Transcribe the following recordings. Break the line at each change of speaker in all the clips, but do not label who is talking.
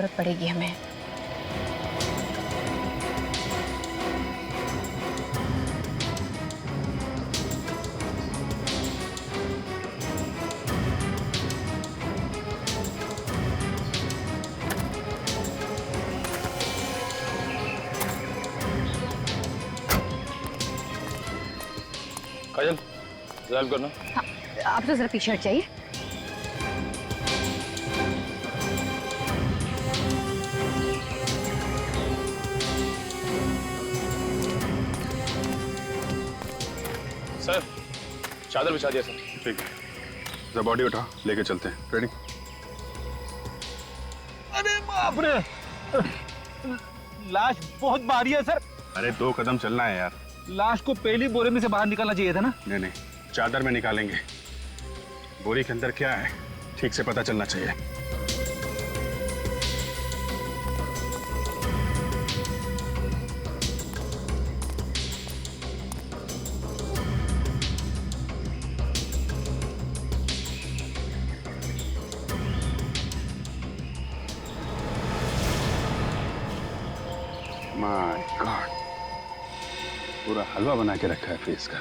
जरूरत पड़ेगी हमें।
काजल, ड्राइव करना।
हाँ, आप तो जरा पीछे हट जाइए।
सर, चादर बिछा दिया सर।
ठीक है, जरा बॉडी उठा, लेके चलते हैं। रेडी?
अरे बाप रे, लाश बहुत भारी है सर।
अरे 2 कदम चलना है यार।
लाश को पहली बोरे में से बाहर निकालना चाहिए था ना।
नहीं नहीं, चादर में निकालेंगे। बोरी के अंदर क्या है ठीक से पता चलना चाहिए। माय गॉड, पूरा हलवा बना के रखा है फेस का।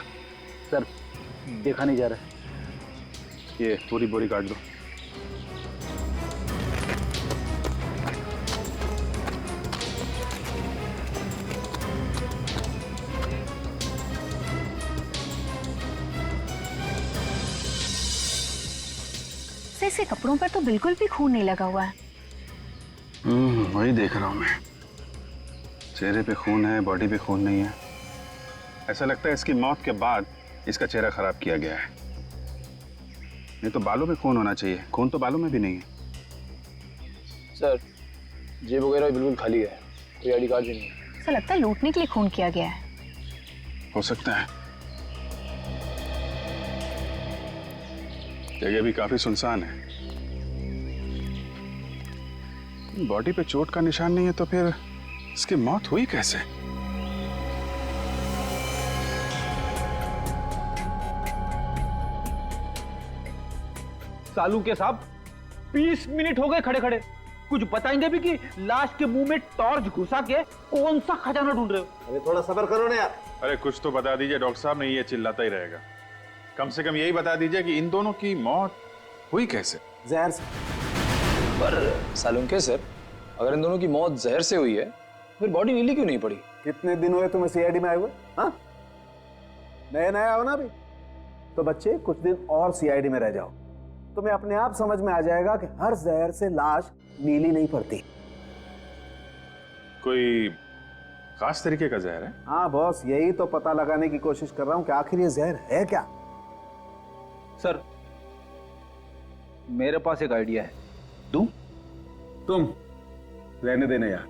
सर देखा नहीं जा रहा है।
ये पूरी बोरी काट दो।
इसके कपड़ों पर तो बिल्कुल भी खून नहीं लगा हुआ है।
वही देख रहा हूं मैं। चेहरे पे खून है, बॉडी पे खून नहीं है। ऐसा लगता है इसकी मौत के बाद इसका चेहरा खराब किया गया है। नहीं तो बालों में खून होना चाहिए, खून तो बालों में भी नहीं है।
सर, जेब वगैरह बिल्कुल खाली है, कोई आईडी कार्ड भी नहीं है।
ऐसा लगता है लूटने के लिए खून किया गया है।
हो सकता है। जगह भी काफी सुनसान है। बॉडी पे चोट का निशान नहीं है तो फिर इसकी मौत हुई कैसे?
सालू के साहब 20 मिनट हो गए खड़े खड़े, कुछ बताएंगे भी कि लाश के मुंह में टॉर्च घुसा के कौन सा खजाना ढूंढ रहे हो?
अरे थोड़ा सब्र करो ना यार।
अरे कुछ तो बता दीजिए डॉक्टर साहब, नहीं ये चिल्लाता ही रहेगा। कम से कम यही बता दीजिए कि इन दोनों की मौत हुई कैसे?
जहर से।
पर सालुंके सर, अगर इन दोनों की मौत जहर से हुई है, फिर बॉडी नीली क्यों नहीं पड़ी?
कितने दिन हुए तुम्हें सीआईडी में आए हुए? हाँ, नया नया हो ना अभी, तो बच्चे कुछ दिन और सीआईडी में रह जाओ, तुम्हें अपने आप समझ में आ जाएगा कि हर जहर से लाश नीली नहीं पड़ती।
कोई खास तरीके का जहर है?
हाँ बॉस, यही तो पता लगाने की कोशिश कर रहा हूँ कि आखिर ये जहर है क्या।
सर मेरे पास एक आइडिया है, दूं?
तुम रहने देना यार।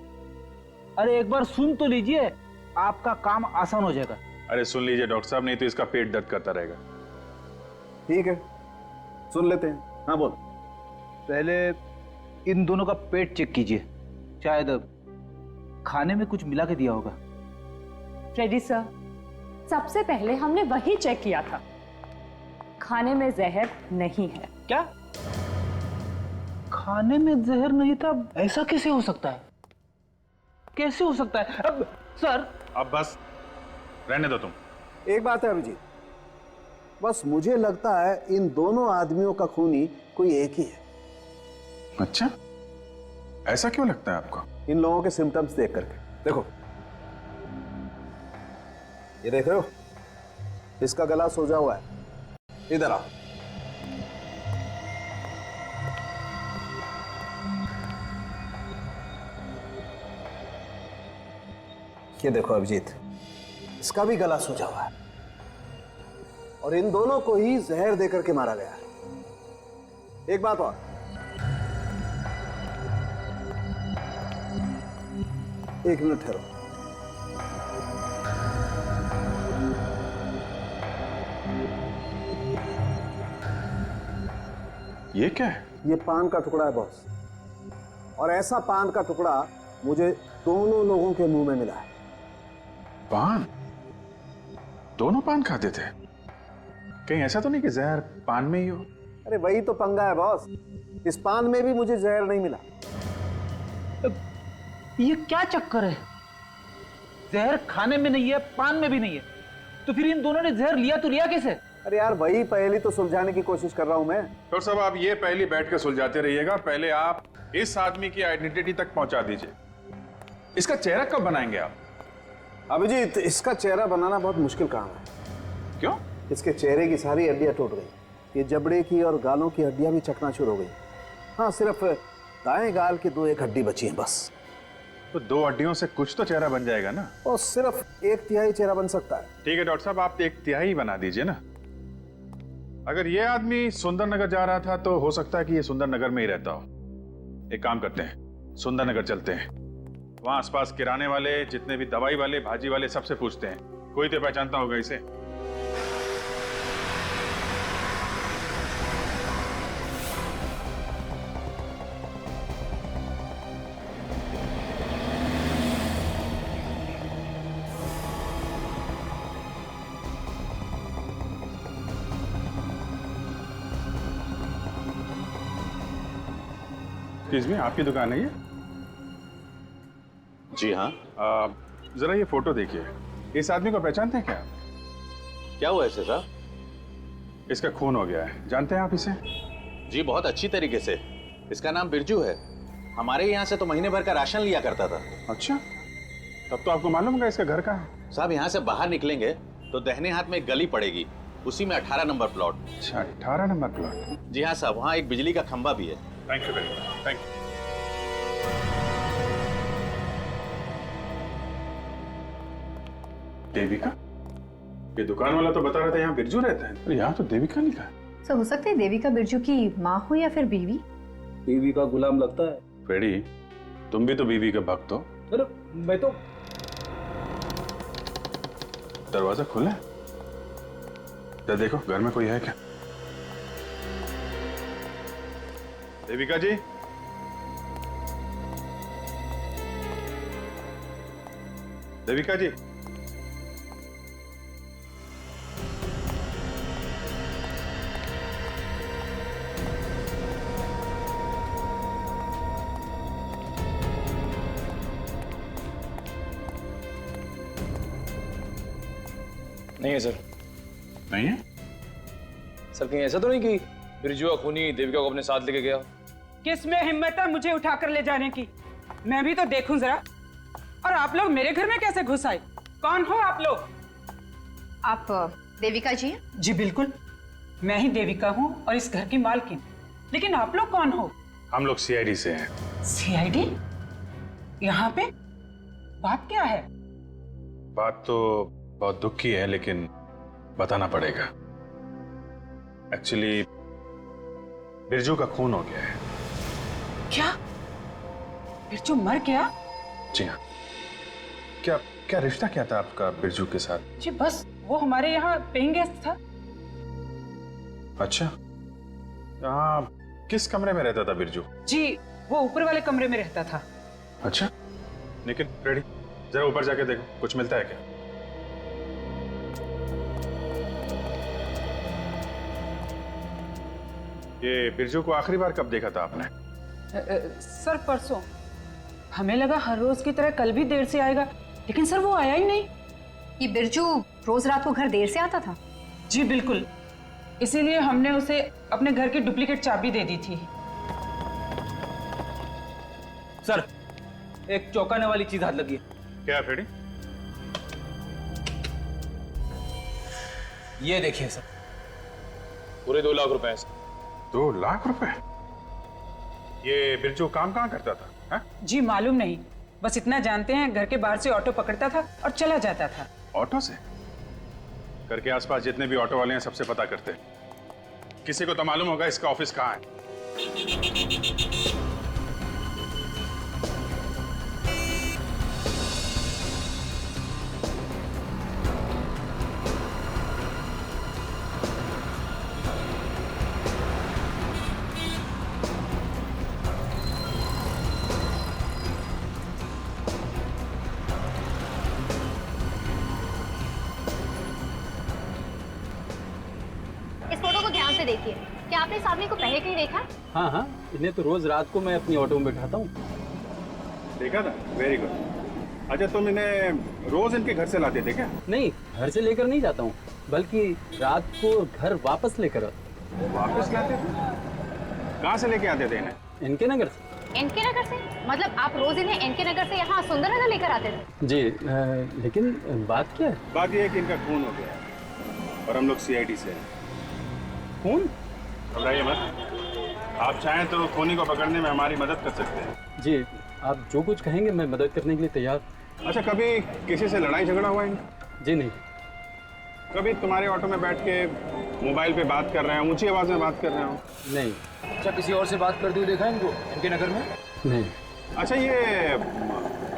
अरे एक बार सुन तो लीजिए, आपका काम आसान हो जाएगा।
अरे सुन लीजिए डॉक्टर साहब, नहीं तो इसका पेट दर्द करता रहेगा।
ठीक है, सुन लेते हैं। हाँ बोल।
पहले इन दोनों का पेट चेक कीजिए, शायद खाने में कुछ मिला के दिया होगा।
रेडी सर, सबसे पहले हमने वही चेक किया था, खाने में जहर नहीं है।
क्या खाने में जहर नहीं था? ऐसा कैसे हो सकता है? कैसे हो सकता है? अब सर,
अब बस रहने दो तुम।
एक बात है अभिजीत, बस मुझे लगता है इन दोनों आदमियों का खूनी कोई एक ही है।
अच्छा, ऐसा क्यों लगता है आपको?
इन लोगों के सिम्टम्स देख करके। देखो, ये देख रहे हो, इसका गला सूजा हुआ है। इधर आओ। ये देखो अभिजीत, इसका भी गला सूजा हुआ है और इन दोनों को ही जहर देकर के मारा गया है। एक बात और, एक मिनट ठहरो।
ये क्या है?
ये पान का टुकड़ा है बॉस, और ऐसा पान का टुकड़ा मुझे दोनों लोगों के मुंह में मिला है।
पान? दोनों पान खाते थे? कहीं ऐसा तो नहीं कि जहर पान में ही हो?
अरे वही तो पंगा है बॉस, इस पान में भी मुझे जहर नहीं मिला।
ये क्या चक्कर है? जहर खाने में नहीं है, पान में भी नहीं है, तो फिर इन दोनों ने जहर लिया तो लिया कैसे?
अरे यार वही पहली तो सुलझाने की कोशिश कर रहा हूं मैं।
डॉक्टर साहब आप ये पहले बैठ के सुलझाते रहिएगा, पहले आप इस आदमी की आइडेंटिटी तक पहुंचा दीजिए। इसका चेहरा कब बनाएंगे आप?
अभिजीत, इसका चेहरा बनाना बहुत मुश्किल काम है।
क्यों?
इसके चेहरे की सारी हड्डियां टूट गई, ये जबड़े की और गालों की हड्डियां भी चकनाचूर हो गई। हाँ, सिर्फ दाएं गाल की 2-1 हड्डी बची है बस।
तो 2 हड्डियों से कुछ तो चेहरा बन जाएगा ना।
और सिर्फ 1/3 चेहरा बन सकता है।
ठीक है डॉक्टर साहब, आप 1/3 बना दीजिए ना। अगर ये आदमी सुंदरनगर जा रहा था तो हो सकता है कि ये सुंदरनगर में ही रहता हो। एक काम करते हैं, सुंदरनगर चलते हैं, वहां आसपास किराने वाले, जितने भी दवाई वाले, भाजी वाले, सबसे पूछते हैं, कोई तो पहचानता होगा इसे। एक्सक्यूज मी, आपकी दुकान है ये?
जी हाँ।
जरा ये फोटो देखिए, इस आदमी को पहचानते हैं क्या?
क्या हुआ है साहब?
इसका खून हो गया है, जानते हैं आप इसे?
जी बहुत अच्छी तरीके से। इसका नाम बिरजू है, हमारे यहाँ से तो महीने भर का राशन लिया करता था।
अच्छा, तब तो आपको मालूम होगा इसका घर कहाँ है।
साहब यहाँ से बाहर निकलेंगे तो दाहिने हाथ में एक गली पड़ेगी, उसी में 18 नंबर प्लॉट।
अच्छा, 18 नंबर प्लॉट।
जी हाँ साहब, वहाँ एक बिजली का खंबा भी है।
Thank you very much, thank you. Devika? ये दुकान वाला तो बता रहा था यहाँ बिरजू रहता है, पर यहाँ तो देविका लिखा है।
सर हो सकता है देविका बिरजू की माँ हो या फिर बीवी।
बीवी का गुलाम लगता है।
फ्रेडी, तुम भी तो बीवी के भक्त हो।
अरे मैं तो
दरवाजा खुला है, जरा देखो घर में कोई है क्या। देविका जी, देविका जी,
नहीं है सर।
नहीं है?
सर कहीं ऐसा तो नहीं कि बिरजू का खूनी देविका को अपने साथ लेके गया?
किसमें हिम्मत है मुझे उठाकर ले जाने की? मैं भी तो देखूं जरा। और आप लोग मेरे घर में कैसे घुस आए? कौन हो आप लोग?
आप देविका जी हैं?
जी बिल्कुल, मैं ही देविका हूँ और इस घर की मालकिन। लेकिन आप लोग कौन हो?
हम लोग सीआईडी से हैं।
सीआईडी? यहाँ पे बात क्या है?
बात तो बहुत दुख की है, लेकिन बताना पड़ेगा। एक्चुअली बिरजू का खून हो गया है।
क्या बिरजू मर गया?
जी हाँ। क्या क्या रिश्ता क्या था आपका बिरजू के साथ?
जी बस वो हमारे यहाँ पेइंग गेस्ट था।
अच्छा, यहाँ किस कमरे में रहता था बिरजू?
जी वो ऊपर वाले कमरे में रहता था।
अच्छा, लेकिन फ्रेडी जरा ऊपर जाके देखो, कुछ मिलता है क्या? ये बिरजू को आखिरी बार कब देखा था आपने?
सर परसों। हमें लगा हर रोज की तरह कल भी देर से आएगा, लेकिन सर वो आया ही नहीं।
ये बिरजू रोज रात को घर देर से आता था?
जी बिल्कुल, इसीलिए हमने उसे अपने घर की डुप्लीकेट चाबी दे दी थी।
सर एक चौंकाने वाली चीज हाथ लगी है।
क्या है फ्रेडी?
ये देखिए सर, पूरे 2 लाख रुपए हैं सर।
2 लाख रुपए? ये बिरजू काम कहाँ करता था? हा?
जी मालूम नहीं, बस इतना जानते हैं घर के बाहर से ऑटो पकड़ता था और चला जाता था।
ऑटो से? घर के आसपास जितने भी ऑटो वाले हैं सबसे पता करते हैं। किसी को तो मालूम होगा इसका ऑफिस कहाँ है।
इस फोटो को ध्यान से देखिए। क्या आपने इस आदमी को पहले कहीं देखा?
हाँ हाँ, इन्हें तो रोज रात को मैं अपनी ऑटो में बैठाता हूँ।
देखा था, वेरी गुड। अच्छा, तुम इन्हें रोज इनके घर से लाते थे क्या?
नहीं, घर से लेकर नहीं जाता हूँ, बल्कि रात को घर वापस लेकर
वापस लाते थे? कहाँ से लेके आते थे इन्हें?
इनके नगर से।
इनके नगर से? मतलब आप रोज इन्हें इनके नगर से यहाँ सुंदरनगर लेकर आते थे?
जी, लेकिन बात क्या है?
बात यह है कि इनका खून हो गया है और हम लोग सीआईडी से हैं।
खून?
घबराइए मत, आप चाहें तो खूनी को पकड़ने में हमारी मदद कर सकते हैं।
जी, आप जो कुछ कहेंगे मैं मदद करने के लिए तैयार।
अच्छा, कभी किसी से लड़ाई झगड़ा हुआ है?
जी नहीं।
कभी तुम्हारे ऑटो में बैठ के मोबाइल पे बात कर रहे हैं, ऊंची आवाज में बात कर रहे हो?
नहीं।
अच्छा, किसी और से बात करते हुए देखा इनको इनके नगर में?
नहीं।
अच्छा, ये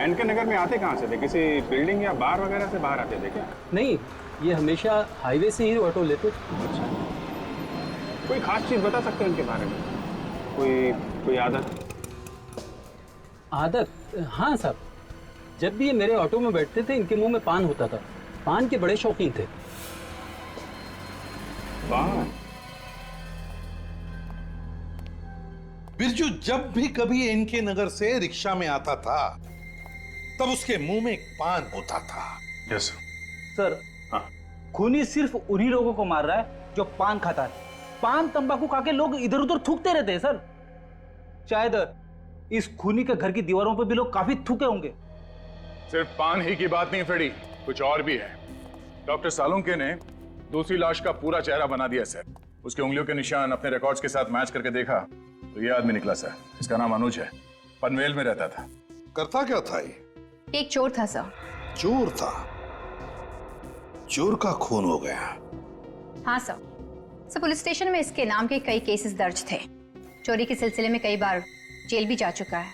एनके नगर में आते कहाँ से थे? किसी बिल्डिंग या बार वगैरह से बाहर आते थे क्या?
नहीं, ये हमेशा हाईवे से ही ऑटो लेते थे।
अच्छा, कोई खास चीज बता सकते हैं इनके बारे में? कोई आदत?
आदत? हाँ साहब, जब भी ये मेरे ऑटो में बैठते थे इनके मुंह में पान होता था। पान के बड़े शौकीन थे।
पान?
बिरजू जब भी कभी इनके नगर से रिक्शा में आता था तब उसके मुंह में एक पान होता था।
यस
सर, खूनी सिर्फ उन्हीं लोगों को मार रहा है जो पान खाता है। पान तंबाकू खा के लोग इधर उधर थूकते रहते हैं सर। शायद इस खूनी के घर की दीवारों पर भी लोग काफी थूके होंगे।
सिर्फ पान ही की बात नहीं फ्रेडी, कुछ और भी है। डॉक्टर सालुंके ने दूसरी लाश का पूरा चेहरा बना दिया सर। उसके उंगलियों के निशान अपने रिकॉर्ड्स के साथ मैच करके देखा तो ये आदमी निकला सर। इसका नाम अनुज है, पनवेल में रहता था।
करता क्या था ये?
एक चोर था सर।
चोर था? चोर का खून हो गया?
हाँ सर। पुलिस स्टेशन में इसके नाम के कई केसेस दर्ज थे। चोरी के सिलसिले में कई बार जेल भी जा चुका है।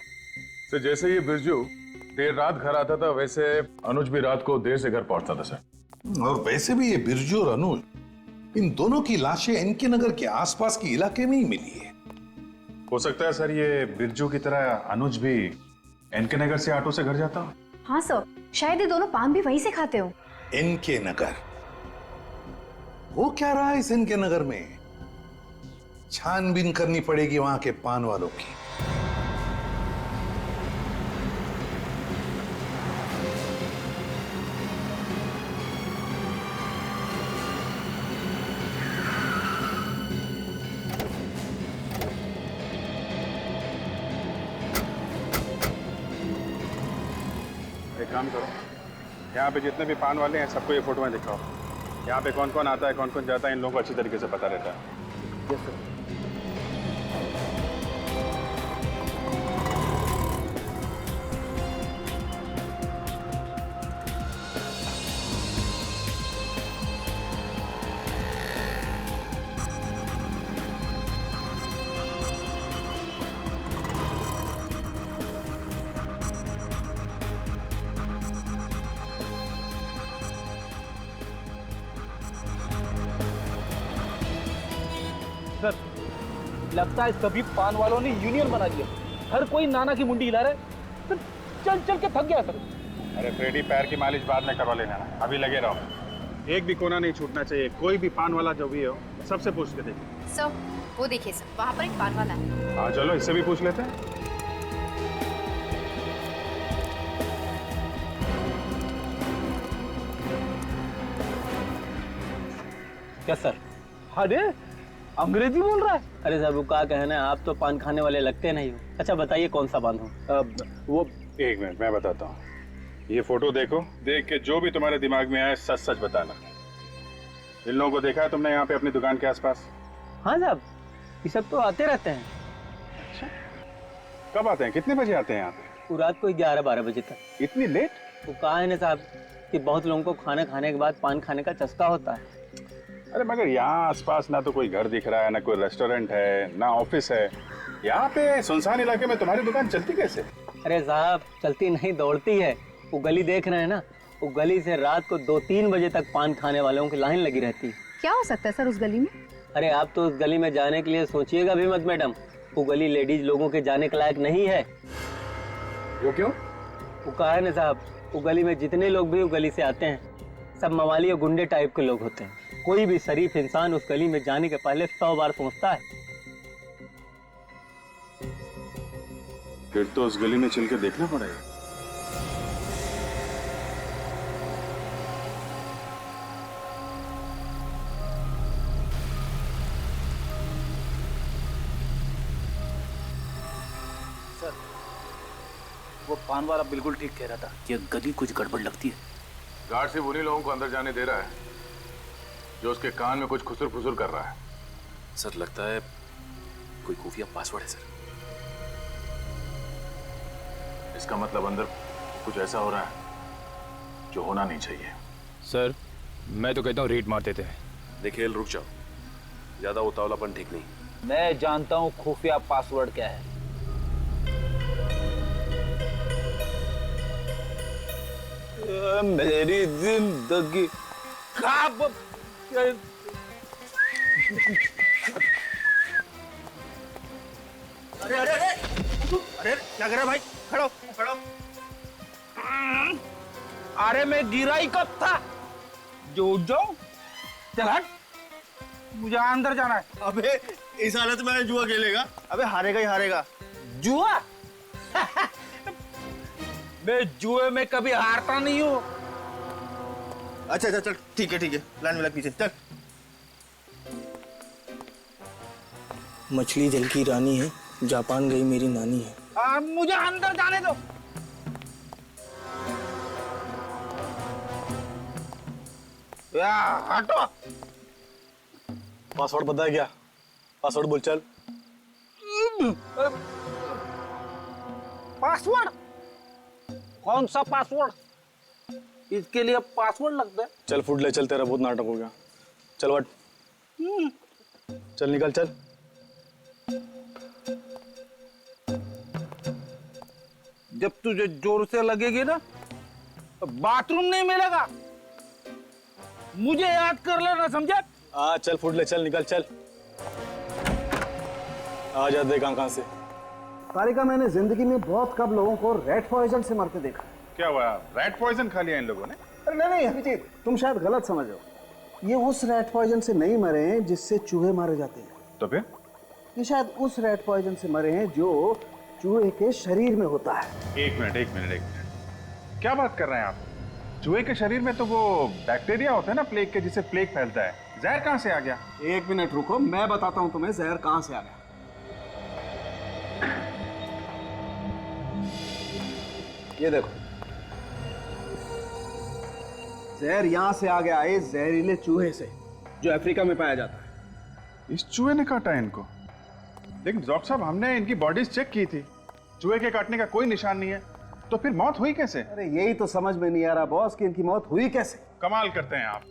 सर, जैसे ये बिरजू देर रात घर आता था वैसे अनुज भी रात को देर से घर पहुंचता था सर।
और वैसे भी ये बिरजू और अनुज, इन दोनों की लाशें इनके नगर के आसपास के इलाके में ही मिली है।
हो सकता है सर ये बिरजू की तरह अनुज भी इनके नगर से ऑटो से घर जाता हो।
हाँ सर, शायद ये दोनों पान भी वहीं से खाते हो।
इनके नगर? वो क्या रहा है इस इनके नगर में? छानबीन करनी पड़ेगी वहां के पान वालों की।
एक काम करो, यहाँ पे जितने भी पान वाले हैं सबको ये फोटो में दिखाओ। यहाँ पे कौन कौन आता है, कौन कौन जाता है, इन लोगों को अच्छी तरीके से पता रहता है।
Yes sir. सर, लगता है सभी पान वालों ने यूनियन बना दिया। हर कोई नाना की मुंडी हिला रहा है। सर, चल चल के थक गया सर।
अरे फ्रेडी, पैर की मालिश बाद में करवा लेना, अभी लगे रहो। एक भी कोना नहीं छूटना चाहिए। कोई भी पान वाला जो भी हो सबसे पूछ के देखिए।
सर, वो देखिए सर, वहाँ पर एक पान वाला है।
हाँ चलो, इससे भी पूछ लेते हैं।
क्या सर?
अरे अंग्रेजी बोल रहा है।
अरे साहब, वो क्या कहना है, आप तो पान खाने वाले लगते नहीं हो। अच्छा बताइए कौन सा पान हो?
वो एक मिनट मैं बताता हूँ। ये फोटो देखो, देख के जो भी तुम्हारे दिमाग में आए सच सच बताना। इन लोगों को देखा है तुमने यहाँ पे अपनी दुकान के आसपास?
हाँ साहब, ये सब तो आते रहते हैं।
अच्छा, कब आते हैं, कितने बजे आते हैं यहाँ पे?
वो रात को 11-12 बजे तक।
इतनी लेट?
वो कहा है ना साहब कि बहुत लोगों को खाना खाने के बाद पान खाने का चस्का होता है।
अरे मगर यहाँ आसपास ना तो कोई घर दिख रहा है, ना कोई रेस्टोरेंट है, ना ऑफिस है। यहाँ पे सुनसान इलाके में तुम्हारी दुकान चलती कैसे?
अरे साहब, चलती नहीं दौड़ती है। वो गली देख रहे हैं ना, वो गली से रात को 2-3 बजे तक पान खाने वालों की लाइन लगी रहती है।
क्या हो सकता है सर उस गली में?
अरे आप तो उस गली में जाने के लिए सोचिएगा भी मत मैडम। वो गली लेडीज लोगों के जाने के लायक नहीं है।
वो क्यों?
वो कहा है ना साहब, वो गली में जितने लोग भी वो गली से आते हैं सब मवाली और गुंडे टाइप के लोग होते हैं। कोई भी शरीफ इंसान उस गली में जाने के पहले 100 बार सोचता है।
फिर तो उस गली में चल के देखना पड़ेगा।
वो पान वाला बिल्कुल ठीक कह रहा था कि गली कुछ गड़बड़ लगती है।
गार्ड सिर्फ उन्हीं लोगों को अंदर जाने दे रहा है जो उसके कान में कुछ खुसुर फुसुर कर रहा है।
सर लगता है कोई खुफिया पासवर्ड है सर।
इसका मतलब अंदर कुछ ऐसा हो रहा है जो होना नहीं चाहिए।
सर मैं तो कहता हूँ रेट मार देते हैं।
देखिए रुक जाओ, ज्यादा उतावलापन ठीक नहीं।
मैं जानता हूँ खुफिया पासवर्ड क्या है।
मेरी जिंदगी
अरे अरे अरे अरे क्या कर रहा है भाई? खड़ो खड़ो। अरे मैं गिरा ही कब था? जो जाओ चल हट, मुझे अंदर जाना है।
अबे इस हालत में जुआ खेलेगा? अबे हारेगा ही हारेगा।
जुआ? मैं जुए में कभी हारता नहीं हूँ।
अच्छा अच्छा चल ठीक है लाइन में लग पीछे चल। मछली जल की रानी है, जापान गई मेरी नानी है।
मुझे अंदर जाने दो। या हटो।
पासवर्ड पता है क्या? पासवर्ड बोल चल।
पासवर्ड? कौन सा पासवर्ड? इसके लिए पासवर्ड लगता है?
चल फुट ले चल, तेरा बहुत नाटक हो गया। चल वट चल निकल चल।
जब तुझे जोर से लगेगी ना तो बाथरूम नहीं मिलेगा। मुझे याद कर लेना, समझे?
चल फुट ले चल निकल चल। आ जा देख कहां से।
तारिका, मैंने जिंदगी में बहुत कम लोगों को रेड पॉइजन से मरते देखा।
क्या हुआ? रेड पॉइजन खा लिया इन लोगों ने?
अरे नहीं अभिजीत, तुम शायद गलत समझ रहे हो। ये उस रेड पॉइजन से नहीं मरे हैं जिससे चूहे मारे जाते हैं।
तो फिर?
ये शायद उस रेड पॉइजन से मरे हैं जो चूहे के शरीर में होता है।
एक मिनट, क्या बात कर रहे हैं आप? चूहे के शरीर में तो वो बैक्टीरिया होता है ना प्लेग के, जिससे प्लेग फैलता है। जहर कहां से आ गया?
एक मिनट रुको, मैं बताता हूं तुम्हें जहर कहां से आ गया। ये देखो, जहर यहां से आ गया है, जहरीले चूहे से जो अफ्रीका में पाया जाता है।
इस चूहे ने काटा है इनको? लेकिन डॉक्टर साहब, हमने इनकी बॉडीज चेक की थी, चूहे के काटने का कोई निशान नहीं है, तो फिर मौत हुई कैसे?
अरे यही तो समझ में नहीं आ रहा बॉस कि इनकी मौत हुई कैसे।
कमाल करते हैं आप।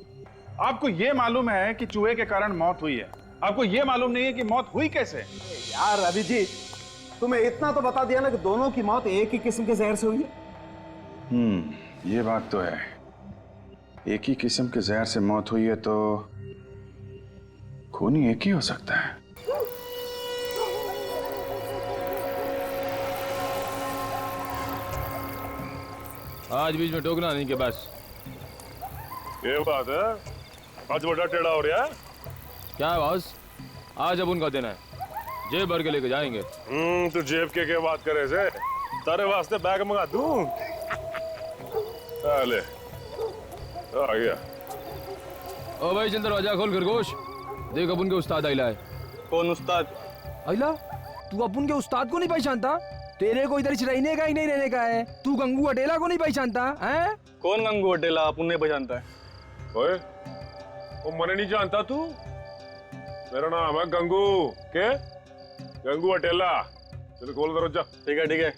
आपको ये मालूम है कि चूहे के कारण मौत हुई है, आपको ये मालूम नहीं है कि मौत हुई कैसे।
यार अभिजीत, तुम्हें इतना तो बता दिया ना कि दोनों की मौत एक ही किस्म के जहर से हुई है।
ये बात तो है। एक ही किस्म के जहर से मौत हुई है तो खूनी एक ही हो सकता है।
आज बीच में टोकना नहीं के बस।
ये बात है, आज बड़ा टेढ़ा हो रहा है।
क्या है बॉस? आज अब उनका दिन है, जेब भर के लेके जाएंगे।
तू जेब के क्या बात करे से? तारे वास्ते बैग मंगा दूं। ले आ गया।
ओ भाई चल दरवाजा खोल खरगोश, देख अपन के उस्ताद आइला है।
कौन उस्ताद?
आइला, तू अपन के उस्ताद को नहीं पहचानता? तेरे को इधर रहने का ही नहीं रहने का है। तू गंगू अटेला को नहीं पहचानता है?
कौन गंगू अटेला? अपन नहीं पहचानता है।
ओए, वो मने नहीं जानता तू? मेरा नाम है गंगू। के? गंगू अटेला। चल खोल दरवाजा।
ठीक है,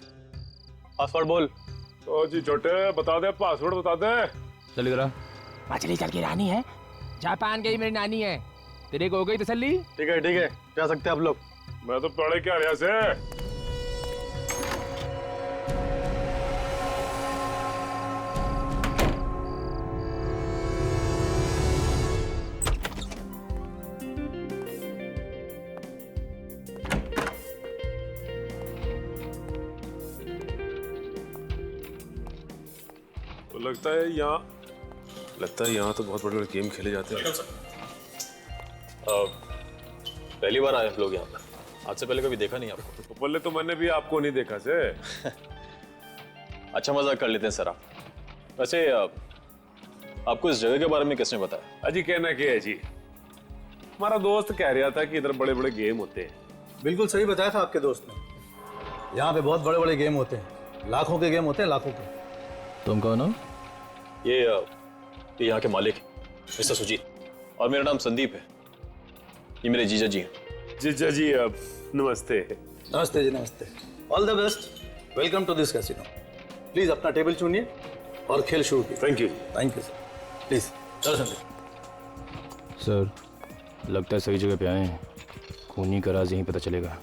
पासवर्ड बोल।
ओ जी छोटे, बता दे पासवर्ड, बता दे।
चल इधर आ।
मछली जल की रानी है, जापान गई मेरी नानी है। तेरे को हो गई तसल्ली?
ठीक है, जा सकते हैं आप लोग।
मैं तो पढ़े क्या रहा से। लगता है यहाँ तो बहुत बड़े गेम खेले जाते हैं।
पहली बार आए लोग यहाँ पर?
आज से पहले कभी देखा नहीं आपको।
तो बोले तो मैंने भी आपको नहीं देखा से।
अच्छा मजाक कर लेते हैं सर आप। वैसे आपको इस जगह के बारे में किसने बताया?
अजी कहना क्या है जी, हमारा दोस्त कह रहा था कि इधर बड़े बड़े गेम होते हैं।
बिल्कुल सही बताया था आपके दोस्त ने, यहाँ पे बहुत बड़े बड़े गेम होते हैं, लाखों के गेम होते हैं, लाखों के।
तुम कौन हो? ये यहाँ के मालिक हैं, मिस्टर सुजीत, और मेरा नाम संदीप है। ये मेरे जीजा जी हैं।
जीजा जी नमस्ते।
नमस्ते जी, नमस्ते। All the best, welcome to this casino. Please अपना टेबल चुनिए और खेल शुरू कीजिए।
Thank you.
Thank you sir. Please चलो संदीप।
सर लगता है सही जगह पे आए हैं। खूनी का राज यहीं पता चलेगा।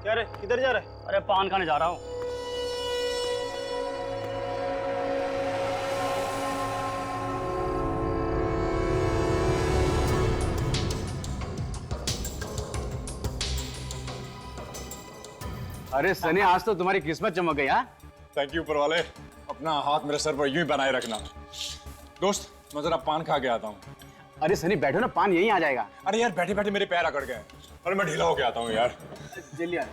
क्या रे, किधर जा रहा है? अरे पान खाने जा रहा हूँ।
अरे सनी, आज तो तुम्हारी किस्मत चमक गई। हाँ,
थैंक यू ऊपर वाले। अपना हाथ मेरे सर पर यूं ही बनाए रखना। दोस्त मैं जरा पान खा के आता हूँ।
अरे सनी बैठो ना, पान यहीं आ जाएगा।
अरे यार बैठे बैठे मेरे पैर अकड़ गए। अरे मैं ढीला होके आता हूँ यार।
जल्दी आ।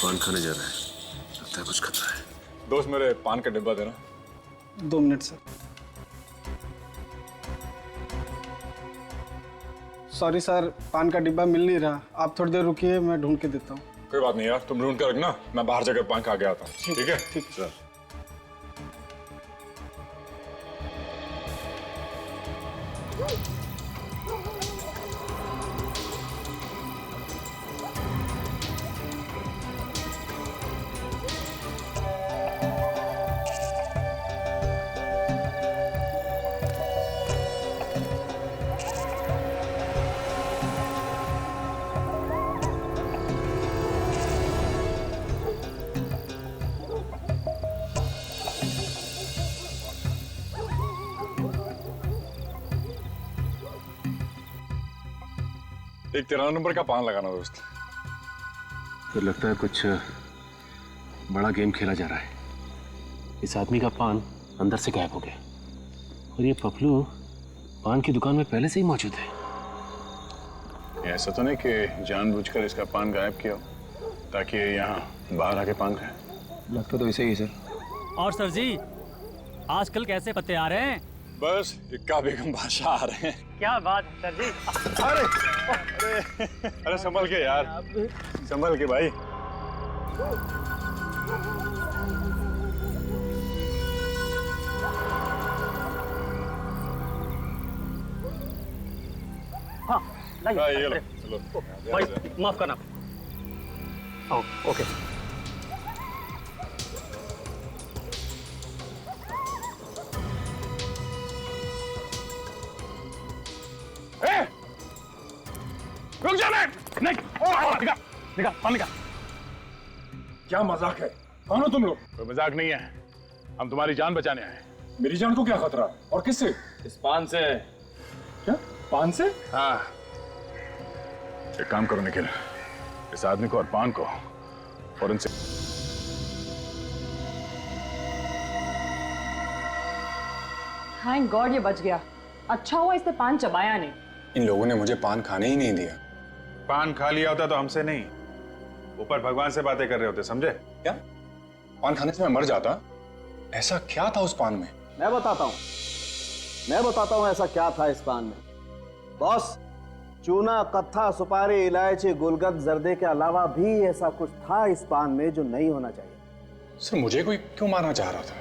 पान खाने जा रहा है, लगता है कुछ खतरा है।
दोस्त मेरे पान का डिब्बा देना।
2 मिनट सर। सॉरी सर, पान का डिब्बा मिल नहीं रहा। आप थोड़ी देर रुकिए, मैं ढूंढ के देता हूँ।
कोई बात नहीं यार, तुम ढूंढ कर रखना, मैं बाहर जाकर पान खा के आता हूँ। ठीक है?
ठीक है।
एक 13 नंबर का पान लगाना दोस्त।
तो लगता है कुछ बड़ा गेम खेला जा रहा है। इस आदमी का पान अंदर से गायब हो गया और ये पपलू पान की दुकान में पहले से ही मौजूद है।
ऐसा तो नहीं कि जानबूझकर इसका पान गायब किया हो ताकि ये यहाँ बाहर आके पान खाए?
लगता तो ऐसे ही सर।
और सर जी, आजकल कैसे पत्ते आ रहे हैं?
बस इक्का बेगम बादशाह आ रहे हैं।
क्या बात है सर जी।
अरे अरे संभल के यार, संभल के भाई।
हाँ
ये लो, चलो।
भाई माफ करना। ओके।
रुक जा। नहीं निकाल पान निकाल। क्या मजाक है? कौन हो तुम लोग? कोई मजाक नहीं है, हम तुम्हारी जान बचाने आए हैं। मेरी जान को क्या खतरा और किससे?
इस पान से।
क्या पान से? हाँ, एक काम करो निखिल, इस आदमी को और पान को फौरन से।
थैंक गॉड ये बच गया। अच्छा हुआ इसने पान चबाया नहीं।
इन लोगों ने मुझे पान खाने ही नहीं दिया।
पान खा लिया होता तो हमसे नहीं,
ऊपर भगवान से बातें कर रहे होते, समझे?
क्या पान खाने से मैं मर जाता? ऐसा क्या था उस पान में?
मैं बताता हूं ऐसा क्या था इस पान में। बॉस, चूना, कत्था, सुपारी, इलायची, गुलगंद, जर्दे के अलावा भी ऐसा कुछ था इस पान में जो नहीं होना चाहिए।
सर मुझे कोई क्यों मारना चाह रहा था?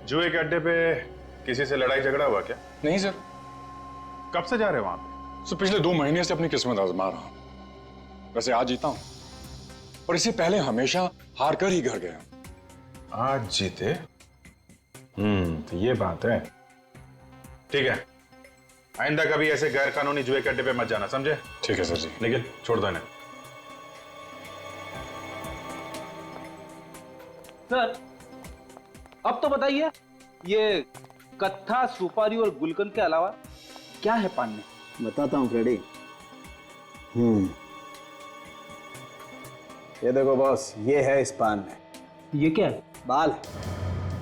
जुए के अड्डे पे किसी से लड़ाई झगड़ा हुआ क्या?
नहीं सर।
कब से जा रहे हो वहां पे?
सर पिछले 2 महीने से अपनी किस्मत आजमा रहा हूं। वैसे आज जीता हूं, पर इससे पहले हमेशा हार कर ही घर गया।
आज जीते? तो ये बात है। ठीक है, आइंदा कभी ऐसे गैर कानूनी जुए के अड्डे पे मत जाना, समझे?
ठीक है सर जी।
लेकिन छोड़ दो इन्हें।
सर अब तो बताइए, ये कत्था, सुपारी और गुलकंद के अलावा क्या है पान में?
बताता हूं फ्रेडी। ये देखो बॉस, ये है इस पान में।
ये क्या है?
बाल।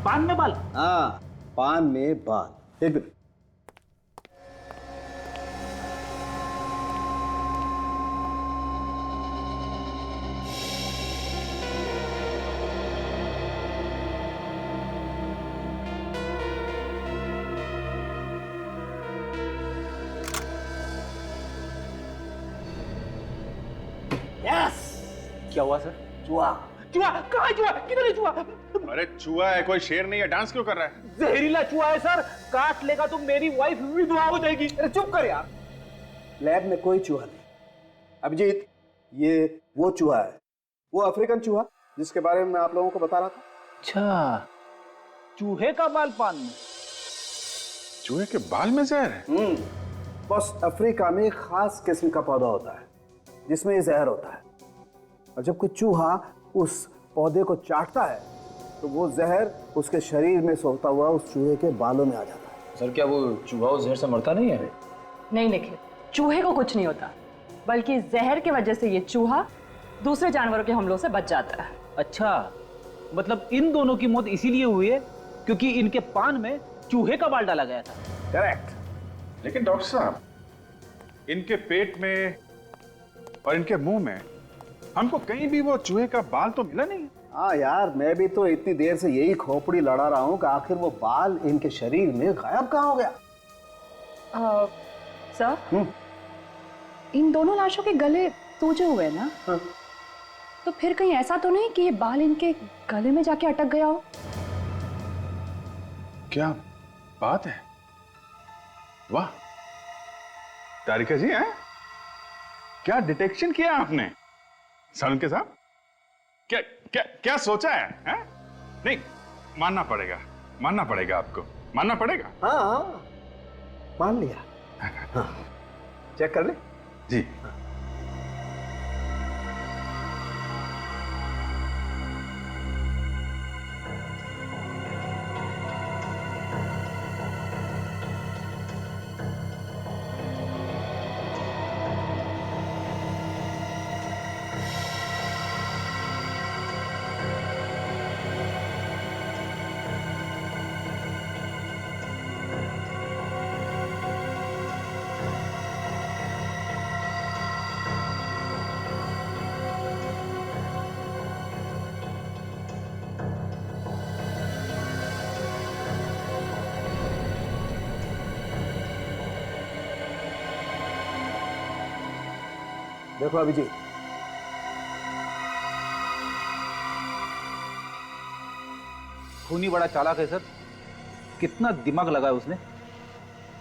पान में बाल?
हाँ, पान में बाल। एक मिनट।
क्या हुआ सर?
चूहा।
चूहा? कहाँ है चूहा? किधर है चूहा?
अरे चूहा है, कोई शेर नहीं है। डांस क्यों कर रहा है?
जहरीला चूहा है सर, काट लेगा तो मेरी वाइफ विधवा हो जाएगी।
अरे चुप कर यार। लैब में कोई चूहा नहीं। अभिजीत, ये वो चूहा है, वो अफ्रीकन चूहा जिसके बारे में मैं आप लोगों को बता रहा था।
अच्छा, चूहे का बाल पान में?
चूहे के बाल में जहर है?
बस अफ्रीका में एक खास किस्म का पौधा होता है जिसमें ये जहर होता है, और जब कोई चूहा उस पौधे को चाटता है तो वो जहर उसके शरीर में सोखता हुआ उस चूहे के बालों में आ जाता है।
सर क्या वो चूहा उस जहर से मरता नहीं है?
नहीं निखिल, चूहे को कुछ नहीं होता, बल्कि जहर की वजह से ये चूहा दूसरे जानवरों के हमलों से बच जाता है।
अच्छा, मतलब इन दोनों की मौत इसीलिए हुई है क्योंकि इनके पान में चूहे का बाल डाला गया था।
करेक्ट।
लेकिन डॉक्टर साहब, इनके पेट में और इनके मुंह में हमको कहीं भी वो चूहे का बाल तो मिला नहीं।
हाँ यार, मैं भी तो इतनी देर से यही खोपड़ी लड़ा रहा हूँ कि आखिर वो बाल इनके शरीर में गायब कहाँ हो गया।
सर, इन दोनों लाशों के गले सूजे हुए हैं ना? तो फिर कहीं ऐसा तो नहीं कि ये बाल इनके गले में जाके अटक गया हो?
क्या बात है, वाह तारिका जी, हैं? क्या डिटेक्शन किया आपने सालुंके साहब? क्या क्या क्या सोचा है? नहीं, मानना पड़ेगा आपको, मानना पड़ेगा।
हाँ, मान लिया। हाँ, चेक कर ले
जी।
देखो अभिजीत,
खूनी बड़ा चालाक है सर, कितना दिमाग लगाया उसने।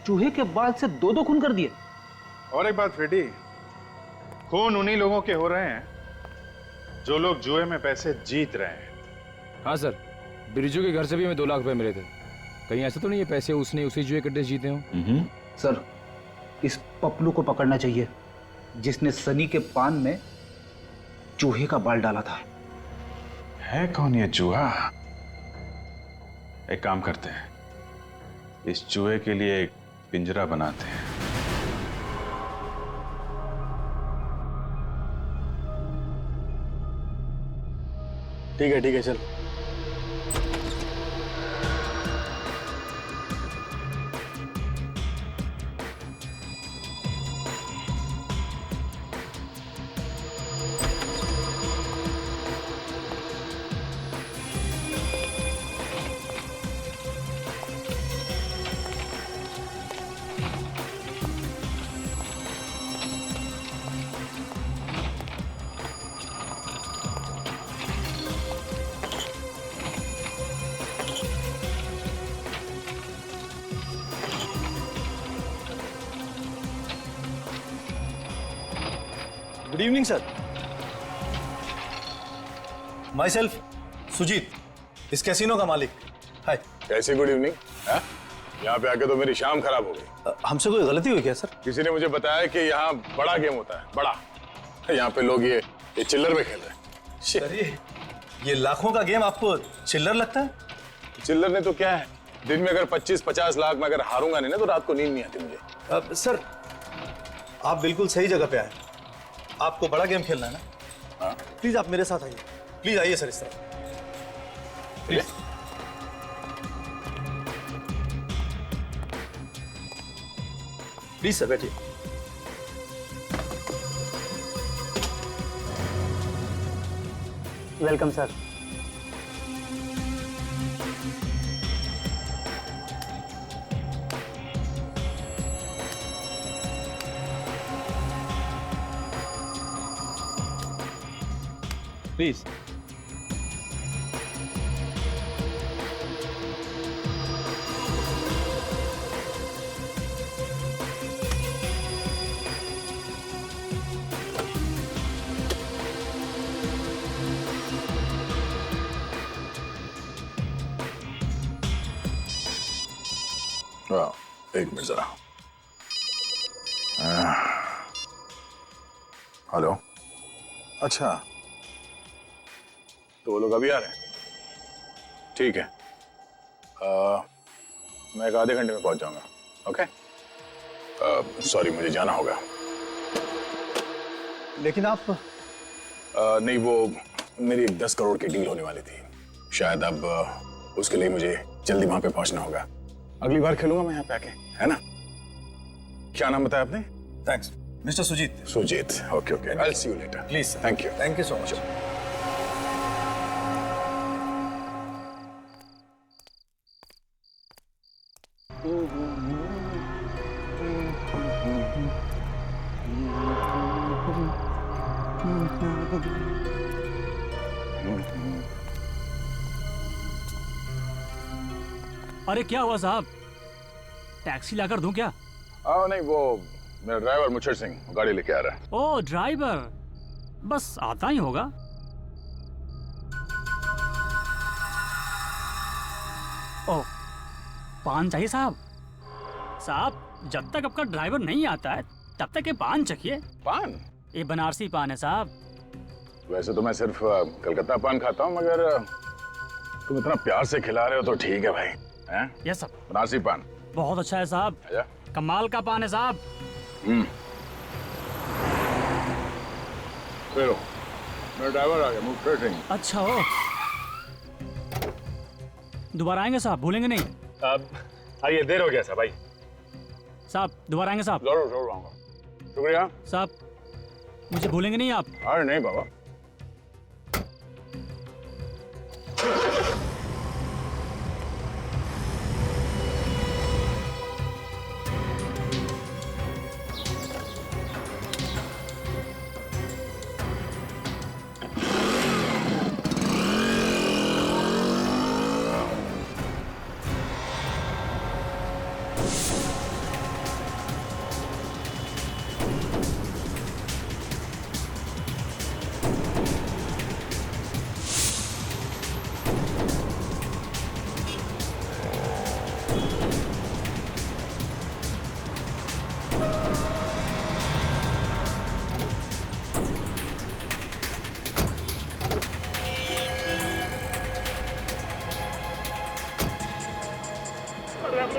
चूहे के बाल से 2-2 खून कर दिए।
और एक बात फ्रेडी, खून उन्हीं लोगों के हो रहे हैं जो लोग जुए में पैसे जीत रहे हैं।
हाँ सर, बिरजू के घर से भी हमें 2 लाख रुपए मिले थे। कहीं ऐसा तो नहीं है पैसे उसने उसी जुए कट्टे जीते हों?
सर, इस पपलू को पकड़ना चाहिए जिसने सनी के पान में चूहे का बाल डाला था।
है कौन ये चूहा? एक काम करते हैं, इस चूहे के लिए एक पिंजरा बनाते हैं।
ठीक है चलो।
Good evening sir. Myself Sujit, इस कैसीनो का मालिक। हाय।
कैसी गुड इवनिंग? यहाँ पे आके तो मेरी शाम खराब हो गई।
हमसे कोई गलती हुई क्या सर?
किसी ने मुझे बताया कि यहाँ बड़ा गेम होता है, बड़ा। यहाँ पे लोग ये चिल्लर में खेल रहे हैं।
सर ये लाखों का गेम आपको चिल्लर लगता है?
चिल्लर ने तो क्या है, दिन में अगर 25-50 लाख में अगर हारूंगा नहीं ना तो रात को नींद नहीं आती मुझे।
सर आप बिल्कुल सही जगह पे आए। आपको बड़ा गेम खेलना है ना?
हाँ।
प्लीज आप मेरे साथ आइए। प्लीज आइए सर इस तरफ। प्लीज। प्लीज सर बैठिए।
Welcome sir.
प्लीज।
एक मिनट जरा। हेलो। अच्छा, तो वो लोग अभी आ रहे हैं? ठीक है। मैं एक आधे घंटे में पहुंच जाऊंगा। ओके। सॉरी, मुझे जाना होगा।
लेकिन आप
नहीं, वो मेरी 10 करोड़ की डील होने वाली थी। शायद अब उसके लिए मुझे जल्दी वहां पे पहुंचना होगा। अगली बार खेलूंगा मैं यहाँ पे आके, है ना? क्या नाम बताया आपने?
Thanks mister Sujit.
Sujit, okay okay. I will see you later.
Please.
Thank you.
Thank you so much.
अरे क्या हुआ साहब, टैक्सी लाकर दूं क्या?
नहीं, वो मेरा ड्राइवर मुच्छर सिंह गाड़ी लेके आ रहा है।
ओ ड्राइवर, बस आता ही होगा। ओ पान चाहिए साहब? साहब जब तक आपका ड्राइवर नहीं आता है तब तक ये पान चखिए।
पान?
ये बनारसी पान है साहब।
वैसे तो मैं सिर्फ कलकत्ता पान खाता हूँ, मगर तुम इतना प्यार से खिला रहे हो तो ठीक है भाई।
Yes sir.
बनारसी पान
बहुत अच्छा है साहब, कमाल का पान है साहब।
चलो, मेरा ड्राइवर आ गया, मुझे सिंह।
अच्छा हो, दोबारा आएंगे साहब, भूलेंगे नहीं।
आइए, देर हो गया साहब। भाई
साहब दोबारा आएंगे साहब।
जरूर जरूर आऊंगा। शुक्रिया
साहब, मुझे भूलेंगे नहीं आप?
अरे नहीं बाबा।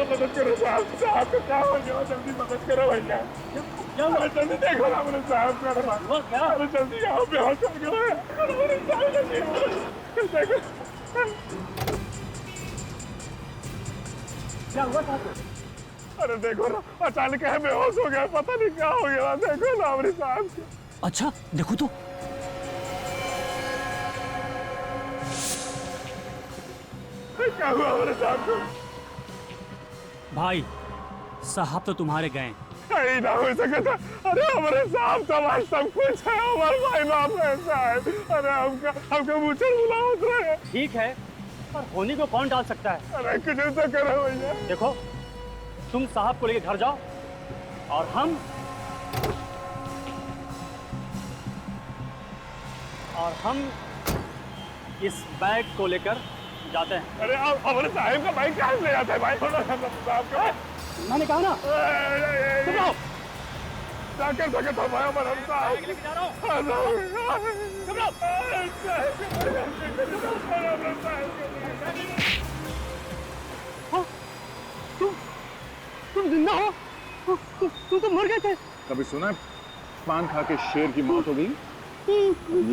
मदद करो साहब, साहब को क्या हो गया? जल्दी मदद करो भैया। अरे जल्दी देखो ना मेरे साहब को। अरे जल्दी आओ, बेहोश हो गए। अरे मेरे साहब जल्दी देखो।
क्या हुआ साहब?
अरे देखो ना, अचानक है बेहोश हो गया, पता नहीं क्या हो गया। देखो ना मेरे साहब को।
अच्छा देखो तो।
क्या हुआ मेरे साहब को?
भाई साहब तो तुम्हारे गए।
नहीं ना हो सके था। अरे हमारे साहब समाज सब कुछ है, हमारे भाई बाप है साहब। अरे हमका मुझे बुलाओ रहे।
ठीक है, पर होनी को कौन डाल सकता है?
अरे कुछ तो करो भैया।
देखो, तुम साहब को लेकर घर जाओ और हम
और हम इस बैग को लेकर जाते हैं।
अरे आप हमारे साहब का बाइक कहाँ ले जाता है भाई? साहब का
मैंने कहा ना
चुप रहो। जाकर जाकर थमाया मरम साहब
लेके जा रहा हूँ।
चुप रहो।
तुम जिंदा हो? तुम तो मर गए थे।
कभी सुना है पान खा के शेर की मौत हो गई?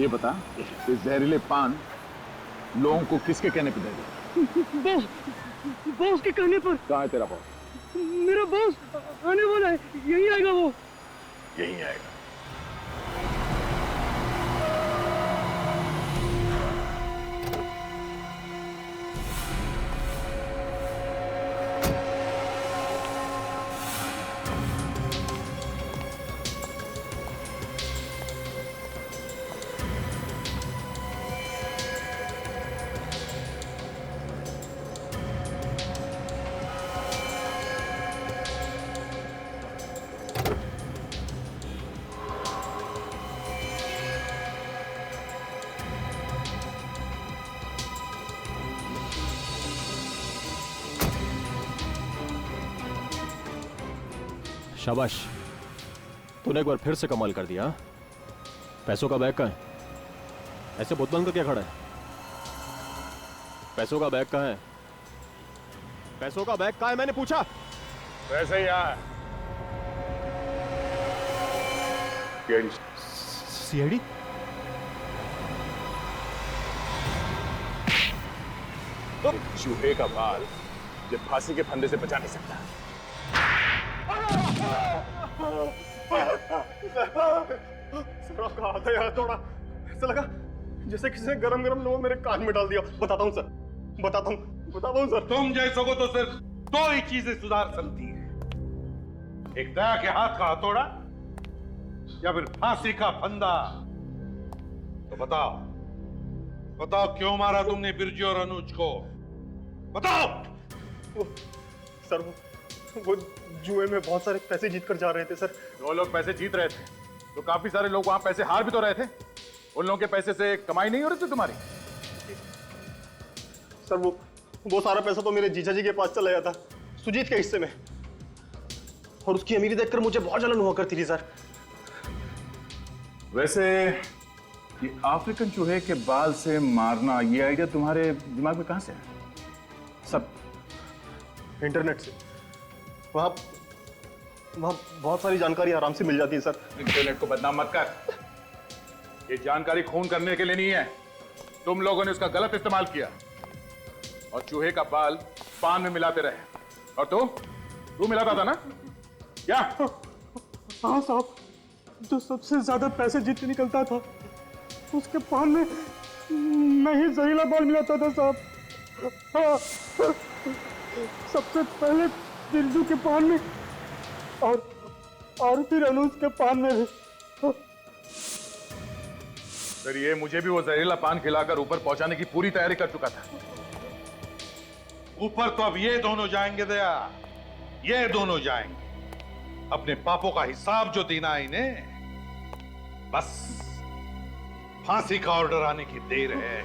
ये बता, ये जहरीले पान लोगों को किसके कहने पे दे रहे?
बॉस के कहने पर।
कहाँ है तेरा बॉस?
मेरा बॉस आने वाला है, यही आएगा वो।
यही आएगा।
शाबाश, तूने एक बार फिर से कमाल कर दिया। पैसों का बैग कहाँ है? ऐसे बुत बंद क्या खड़ा है? पैसों का बैग कहाँ है? पैसों का बैग कहाँ है मैंने पूछा।
वैसे ही यार
सीआईडी
चूहे का बाल जब फांसी के फंदे से बचा नहीं सकता।
सर आपका हाथ है यार, थोड़ा ऐसा लगा जैसे किसी ने गरम गरम लोग मेरे कान में डाल दिया। बताता हूँ सर, बताता हूँ सर।
तुम जैसों को तो सिर्फ दो ही चीजें सुधार सकती है, एक दया के हाथ का हथौड़ा या फिर फांसी का फंदा। तो बताओ बताओ क्यों मारा तुमने बिरजू और अनुज को? बताओ।
सर वो जुए में बहुत सारे पैसे जीत कर जा रहे थे सर।
दो लोग पैसे जीत रहे थे तो काफी सारे लोग वहां पैसे हार भी तो रहे थे। उन लोगों के पैसे से कमाई नहीं हो रही थी तुम्हारी?
सर वो सारा पैसा तो मेरे जीजा जी के पास चला जाता, सुजीत के हिस्से में, और उसकी अमीरी देखकर मुझे बहुत जलन हुआ करती थी सर।
वैसे ये अफ्रीकन चूहे के बाल से मारना, ये आइडिया तुम्हारे दिमाग में कहां से है?
सब इंटरनेट से। वहां बहुत सारी जानकारी आराम से मिल जाती है सर।
इंटरनेट को बदनाम मत कर। ये जानकारी खून करने के लिए नहीं है। तुम लोगों ने उसका गलत इस्तेमाल किया और चूहे का बाल पान में मिलाते रहे। और तू मिलाता था ना क्या?
हाँ साहब, जो सबसे ज्यादा पैसे जीत के निकलता था उसके पान में मैं ही जहरीला बाल मिलाता था साहब। हाँ, सबसे पहले बिरजू के पान में और फिर अनुज के पान में भी।
फिर ये मुझे भी वो जहरीला पान खिलाकर ऊपर पहुंचाने की पूरी तैयारी कर चुका था।
ऊपर तो अब ये दोनों जाएंगे दया, ये दोनों जाएंगे। अपने पापों का हिसाब जो देना है इन्हें, बस फांसी का ऑर्डर आने की देर है।